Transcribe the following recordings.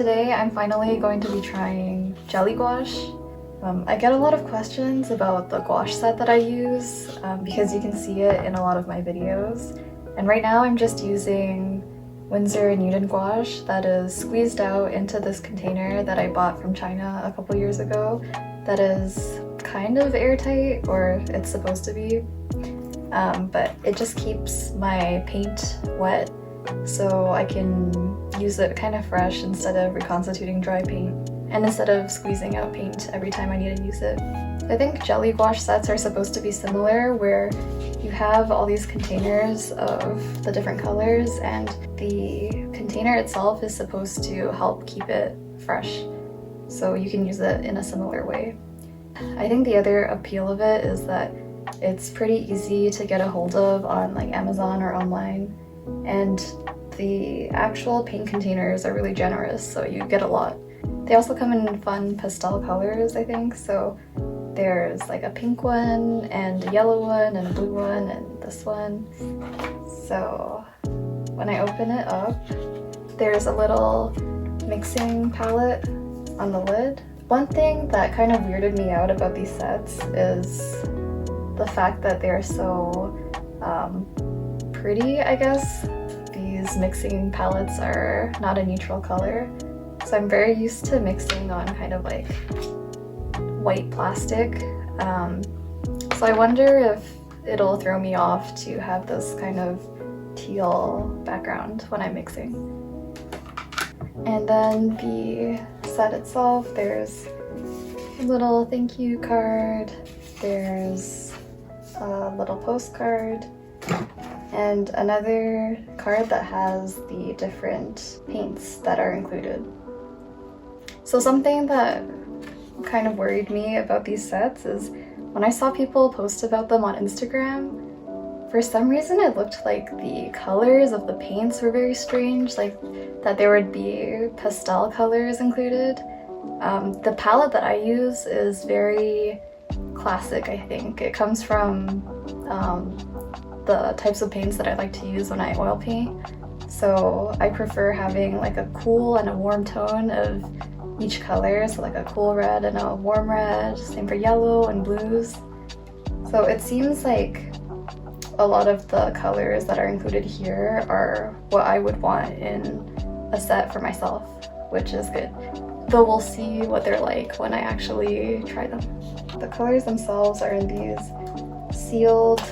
today I'm finally going to be trying jelly gouache. I get a lot of questions about the gouache set that I use because you can see it in a lot of my videos. And right now I'm just using Winsor Newton gouache that is squeezed out into this container that I bought from China a couple years ago that is kind of airtight, or it's supposed to be. But it just keeps my paint wet so I can use it kind of fresh instead of reconstituting dry paint and instead of squeezing out paint every time I need to use it. I think jelly gouache sets are supposed to be similar, where you have all these containers of the different colors and the container itself is supposed to help keep it fresh, so you can use it in a similar way. I think the other appeal of it is that it's pretty easy to get a hold of on like Amazon or online, and the actual paint containers are really generous, so you get a lot. They also come in fun pastel colors, I think, so there's like a pink one and a yellow one and a blue one and this one. So when I open it up, there's a little mixing palette on the lid. One thing that kind of weirded me out about these sets is the fact that they're so pretty, I guess. These mixing palettes are not a neutral color, so I'm very used to mixing on kind of like white plastic. So I wonder if it'll throw me off to have this kind of teal background when I'm mixing. And then the set itself, there's a little thank you card, there's a little postcard, and another card that has the different paints that are included. So something that kind of worried me about these sets is when I saw people post about them on Instagram, for some reason it looked like the colors of the paints were very strange, like that there would be pastel colors included. The palette that I use is very classic, I think. It comes from the types of paints that I like to use when I oil paint. So I prefer having like a cool and a warm tone of each color, so like a cool red and a warm red, same for yellow and blues. So it seems like a lot of the colors that are included here are what I would want in a set for myself, which is good. Though we'll see what they're like when I actually try them. The colors themselves are in these sealed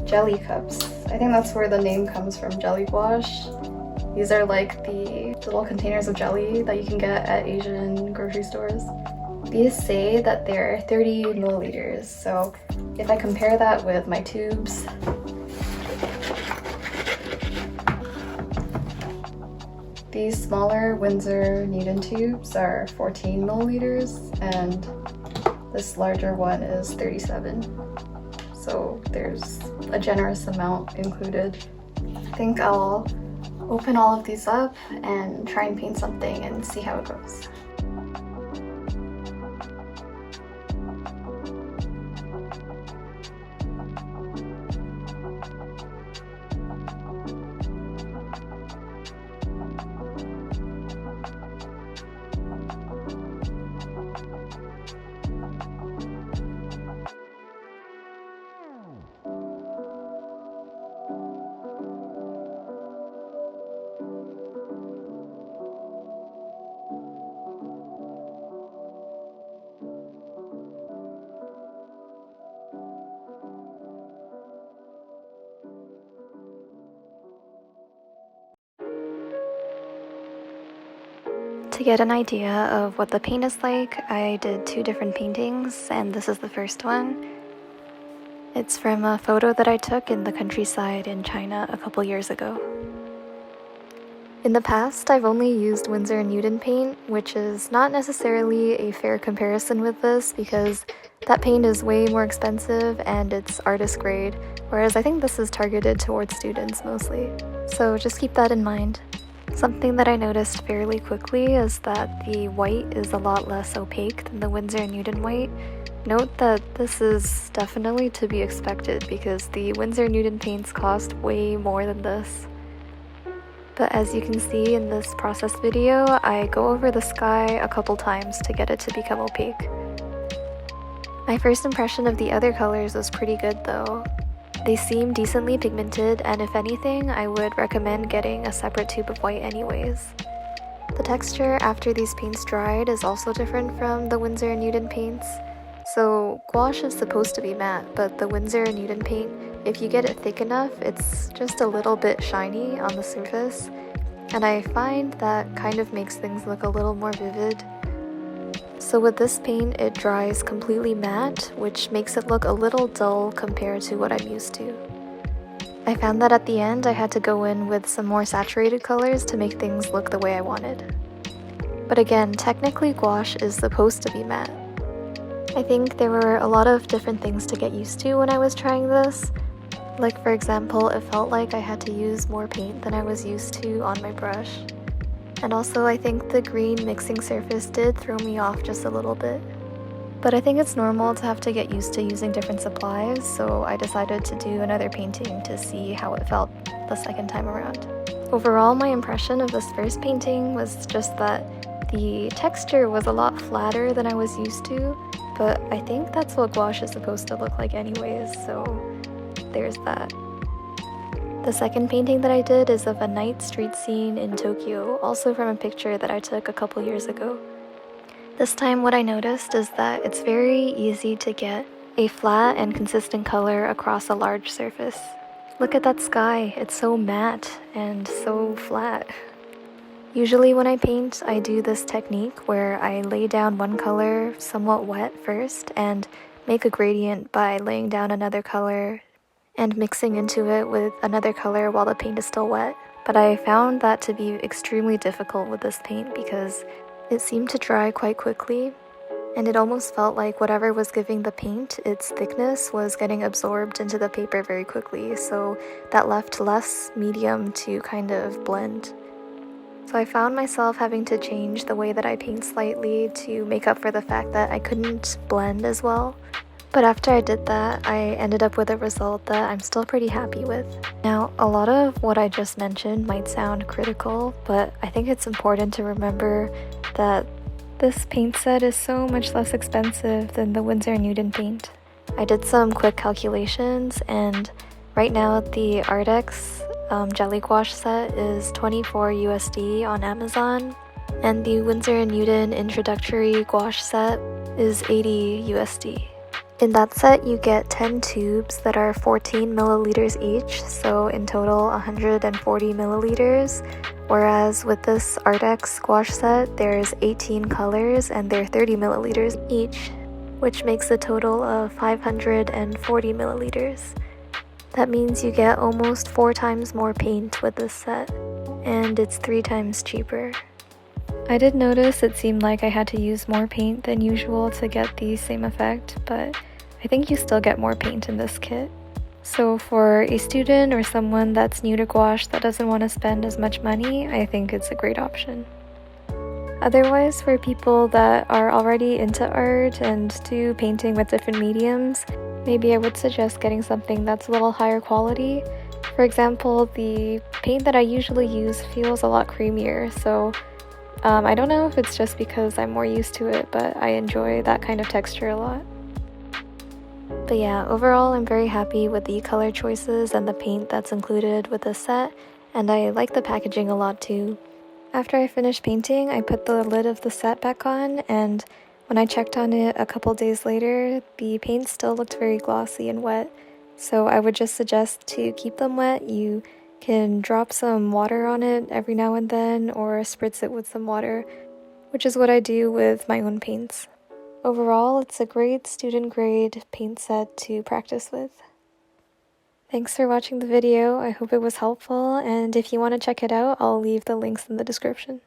jelly cups. I think that's where the name comes from, jelly gouache. These are like the little containers of jelly that you can get at Asian grocery stores. These say that they're 30 milliliters, so if I compare that with my tubes, these smaller Winsor Newton tubes are 14 milliliters and this larger one is 37. So there's a generous amount included. I think I'll open all of these up and try and paint something and see how it goes. To get an idea of what the paint is like, I did 2 different paintings, and this is the first one. It's from a photo that I took in the countryside in China a couple years ago. In the past, I've only used Winsor Newton paint, which is not necessarily a fair comparison with this because that paint is way more expensive and it's artist grade, whereas I think this is targeted towards students mostly. So just keep that in mind. Something that I noticed fairly quickly is that the white is a lot less opaque than the Winsor Newton white. Note that this is definitely to be expected because the Winsor Newton paints cost way more than this. but as you can see in this process video, I go over the sky a couple times to get it to become opaque. My first impression of the other colors was pretty good though. They seem decently pigmented, and if anything, I would recommend getting a separate tube of white anyways. The texture after these paints dried is also different from the Winsor Newton paints. So gouache is supposed to be matte, but the Winsor Newton paint, if you get it thick enough, it's just a little bit shiny on the surface, and I find that kind of makes things look a little more vivid. So with this paint, it dries completely matte, which makes it look a little dull compared to what I'm used to. I found that at the end, I had to go in with some more saturated colors to make things look the way I wanted. But again, technically gouache is supposed to be matte. I think there were a lot of different things to get used to when I was trying this. Like for example, it felt like I had to use more paint than I was used to on my brush. And also I think the green mixing surface did throw me off just a little bit. But I think it's normal to have to get used to using different supplies, so I decided to do another painting to see how it felt the second time around. Overall, my impression of this first painting was just that the texture was a lot flatter than I was used to, but I think that's what gouache is supposed to look like anyways, so there's that. The second painting that I did is of a night street scene in Tokyo, also from a picture that I took a couple years ago. This time what I noticed is that it's very easy to get a flat and consistent color across a large surface. Look at that sky, it's so matte and so flat. Usually when I paint, I do this technique where I lay down one color somewhat wet first and make a gradient by laying down another color and mixing into it with another color while the paint is still wet. But I found that to be extremely difficult with this paint because it seemed to dry quite quickly, and it almost felt like whatever was giving the paint its thickness was getting absorbed into the paper very quickly, so that left less medium to kind of blend. So I found myself having to change the way that I paint slightly to make up for the fact that I couldn't blend as well. But after I did that, I ended up with a result that I'm still pretty happy with. Now, a lot of what I just mentioned might sound critical, but I think it's important to remember that this paint set is so much less expensive than the Winsor Newton paint. I did some quick calculations, and right now the Arrtx jelly gouache set is $24 USD on Amazon, and the Winsor Newton introductory gouache set is $80 USD. In that set, you get 10 tubes that are 14 milliliters each, so in total 140 milliliters, whereas with this Arrtx gouache set, there's 18 colors and they're 30 milliliters each, which makes a total of 540 milliliters. That means you get almost 4 times more paint with this set, and it's 3 times cheaper. I did notice it seemed like I had to use more paint than usual to get the same effect, but I think you still get more paint in this kit. So for a student or someone that's new to gouache that doesn't want to spend as much money, I think it's a great option. Otherwise, for people that are already into art and do painting with different mediums, maybe I would suggest getting something that's a little higher quality. For example, the paint that I usually use feels a lot creamier, so I don't know if it's just because I'm more used to it, but I enjoy that kind of texture a lot. But yeah, overall I'm very happy with the color choices and the paint that's included with this set, and I like the packaging a lot too. After I finished painting, I put the lid of the set back on, and when I checked on it a couple days later, the paint still looked very glossy and wet, so I would just suggest to keep them wet. You can drop some water on it every now and then or spritz it with some water, which is what I do with my own paints. Overall, it's a great student grade paint set to practice with. Thanks for watching the video. I hope it was helpful, and if you want to check it out, I'll leave the links in the description.